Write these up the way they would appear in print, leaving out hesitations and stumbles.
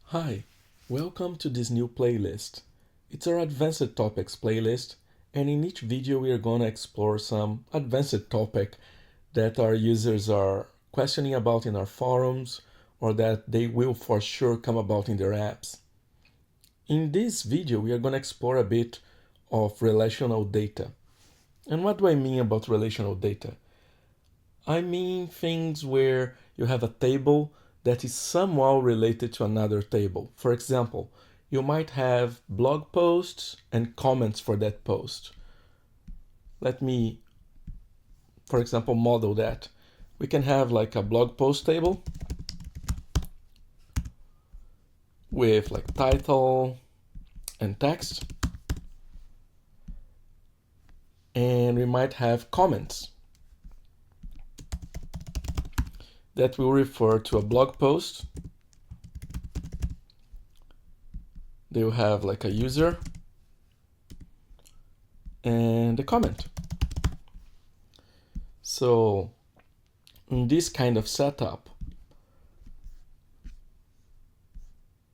Hi, welcome to this new playlist. It's our Advanced Topics playlist, and in each video we are going to explore some advanced topic that our users are questioning about in our forums or that they will for sure come about in their apps. In this video we are going to explore a bit of relational data. And what do I mean about relational data? I mean things where you have a table that is somehow related to another table. For example, you might have blog posts and comments for that post. Let me, for example, model that. We can have like a blog post table with like title and text. And we might have comments that will refer to a blog post. They will have like a user and a comment. So in this kind of setup,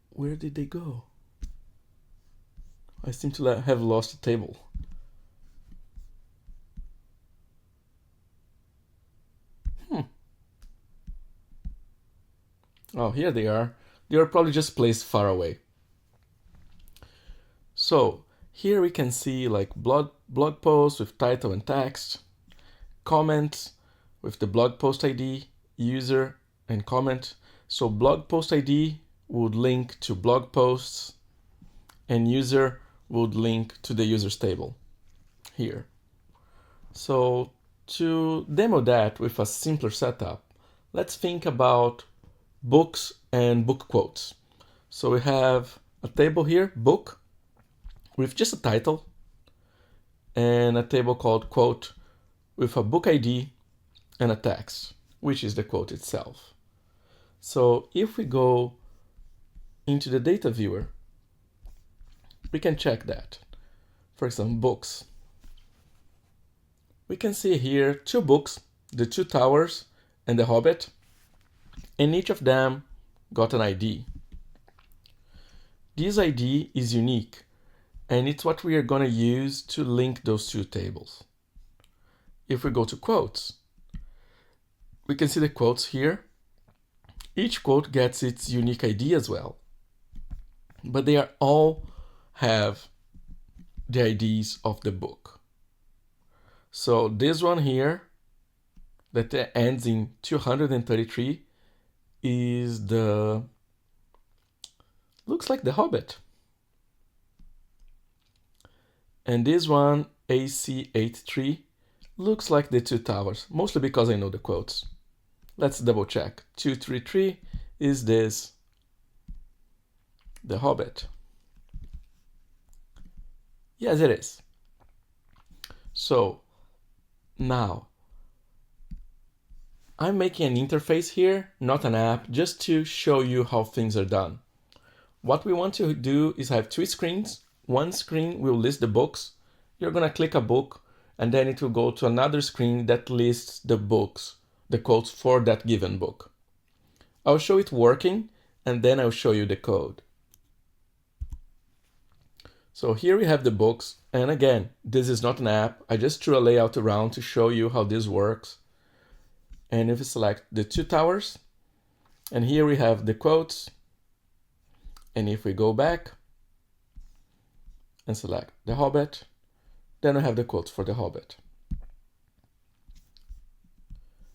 where did they go? I seem to have lost the table. Oh, here they are. They are probably just placed far away. So here we can see like blog posts with title and text, comments with the blog post ID, user, and comment. So blog post ID would link to blog posts, and user would link to the users table here. So to demo that with a simpler setup, let's think about books and book quotes. So we have a table here, book, with just a title, and a table called quote with a book ID and a text, which is the quote itself. So if we go into the data viewer, we can check that. For example, books. We can see here two books, The Two Towers and The Hobbit, and each of them got an ID. This ID is unique, and it's what we are going to use to link those two tables. If we go to quotes, we can see the quotes here. Each quote gets its unique ID as well, but they all have the IDs of the book. So this one here that ends in 233 is looks like The Hobbit. And this one, AC83, looks like The Two Towers, mostly because I know the quotes. Let's double check. 233 is this The Hobbit? Yes, it is. So now I'm making an interface here, not an app, just to show you how things are done. What we want to do is have two screens. One screen will list the books. You're going to click a book, and then it will go to another screen that lists the books, the quotes for that given book. I'll show it working, and then I'll show you the code. So here we have the books, and again, this is not an app. I just threw a layout around to show you how this works. And if we select The Two Towers, and here we have the quotes, and if we go back and select The Hobbit, then we have the quotes for The Hobbit.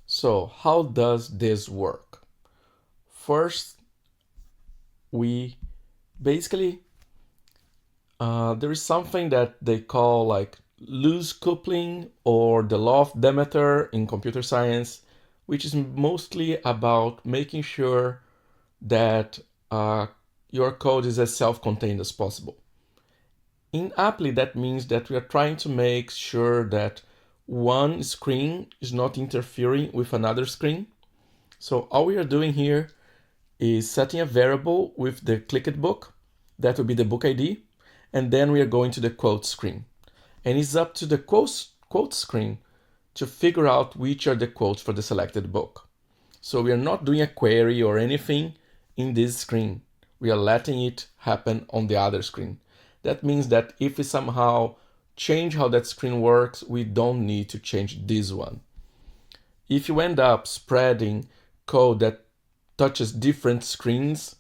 So how does this work? First, we basically, there is something that they call like loose coupling or the law of Demeter in computer science, which is mostly about making sure that your code is as self-contained as possible. In Appli, that means that we are trying to make sure that one screen is not interfering with another screen. So all we are doing here is setting a variable with the clicked book, that will be the book ID, and then we are going to the quote screen. And it's up to the quote screen to figure out which are the quotes for the selected book. So we are not doing a query or anything in this screen. We are letting it happen on the other screen. That means that if we somehow change how that screen works, we don't need to change this one. If you end up spreading code that touches different screens,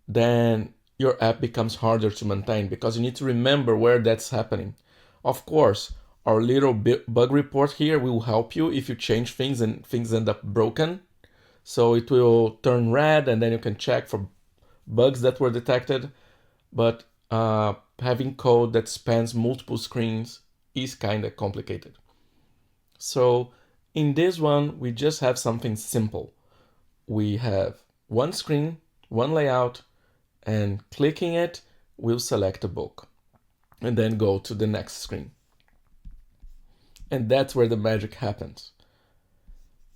then your app becomes harder to maintain because you need to remember where that's happening. Of course, our little bug report here will help you if you change things and things end up broken. So it will turn red and then you can check for bugs that were detected. But having code that spans multiple screens is kind of complicated. So in this one, we just have something simple. We have one screen, one layout, and clicking it will select a book and then go to the next screen. And that's where the magic happens.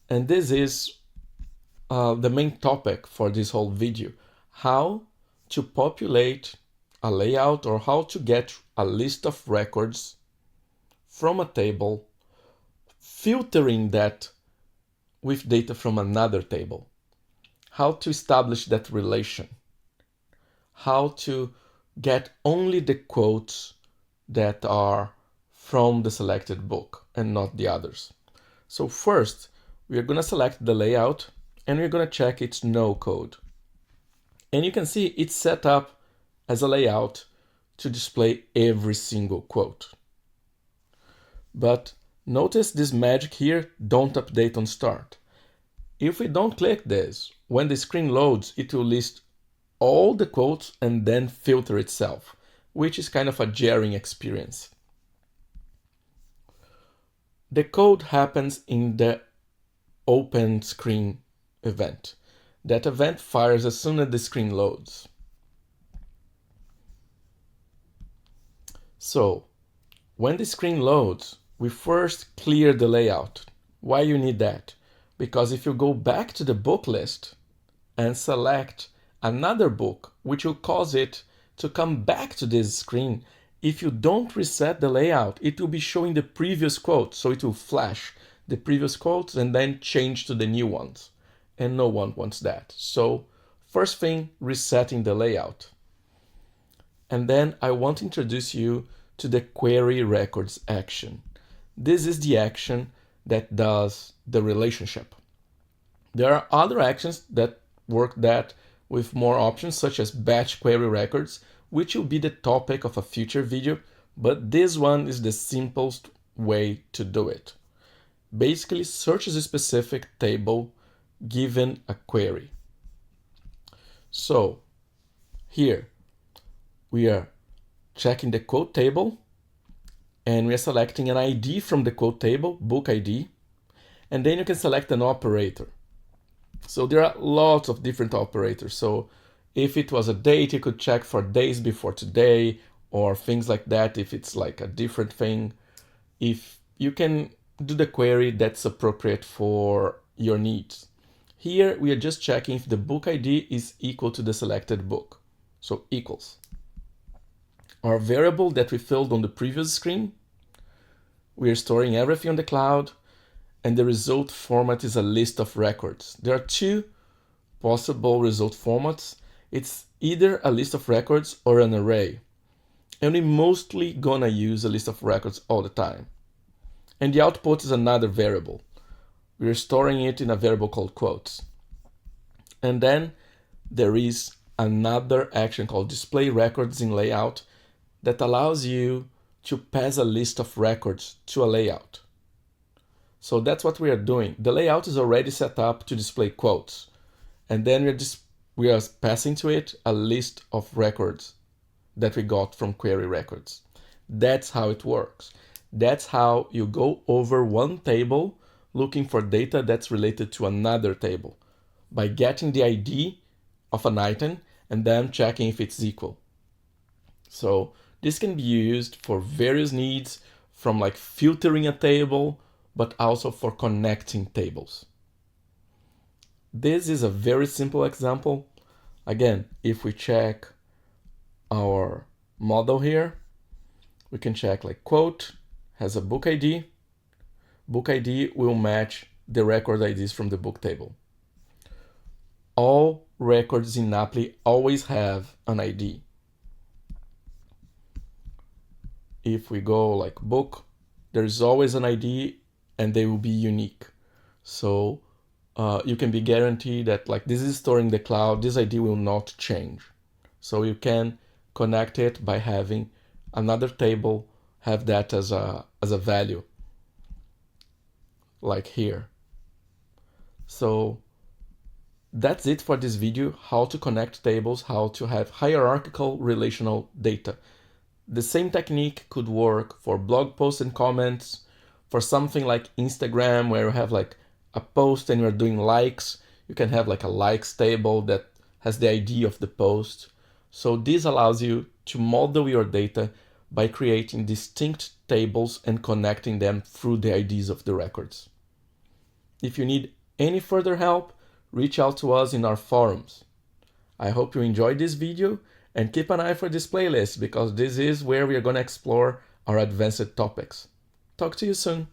And this is the main topic for this whole video: how to populate a layout or how to get a list of records from a table, filtering that with data from another table, how to establish that relation, how to get only the quotes that are from the selected book and not the others. So first, we are going to select the layout and we're going to check its no code. And you can see it's set up as a layout to display every single quote. But notice this magic here, don't update on start. If we don't click this, when the screen loads, it will list all the quotes and then filter itself, which is kind of a jarring experience. The code happens in the open screen event. That event fires as soon as the screen loads. So when the screen loads, we first clear the layout. Why you need that? Because if you go back to the book list and select another book, which will cause it to come back to this screen, if you don't reset the layout, it will be showing the previous quotes. So it will flash the previous quotes and then change to the new ones. And no one wants that. So first thing, resetting the layout. And then I want to introduce you to the query records action. This is the action that does the relationship. There are other actions that work that with more options, such as batch query records, which will be the topic of a future video, but this one is the simplest way to do it. Basically, searches a specific table given a query. So here we are checking the quote table and we are selecting an ID from the quote table, book ID, and then you can select an operator. So there are lots of different operators. So if it was a date, you could check for days before today or things like that if it's like a different thing. If you can do the query that's appropriate for your needs. Here we are just checking if the book ID is equal to the selected book. So equals. Our variable that we filled on the previous screen, we are storing everything on the cloud, and the result format is a list of records. There are two possible result formats. It's either a list of records or an array. And we're mostly gonna use a list of records all the time. And the output is another variable. We're storing it in a variable called quotes. And then there is another action called display records in layout that allows you to pass a list of records to a layout. So that's what we are doing. The layout is already set up to display quotes. And then we are passing to it a list of records that we got from query records. That's how it works. That's how you go over one table looking for data that's related to another table by getting the ID of an item and then checking if it's equal. So this can be used for various needs, from like filtering a table, but also for connecting tables. This is a very simple example. Again, if we check our model here, we can check like quote has a book ID. Book ID will match the record IDs from the book table. All records in Appli always have an ID. If we go like book, there's always an ID and they will be unique. So you can be guaranteed that like this is stored in the cloud, this ID will not change. So you can connect it by having another table have that as a value, like here. So that's it for this video, how to connect tables, how to have hierarchical relational data. The same technique could work for blog posts and comments, for something like Instagram where you have like a post and you're doing likes, you can have like a likes table that has the ID of the post. So this allows you to model your data by creating distinct tables and connecting them through the IDs of the records. If you need any further help, reach out to us in our forums. I hope you enjoyed this video and keep an eye for this playlist because this is where we are going to explore our advanced topics. Talk to you soon.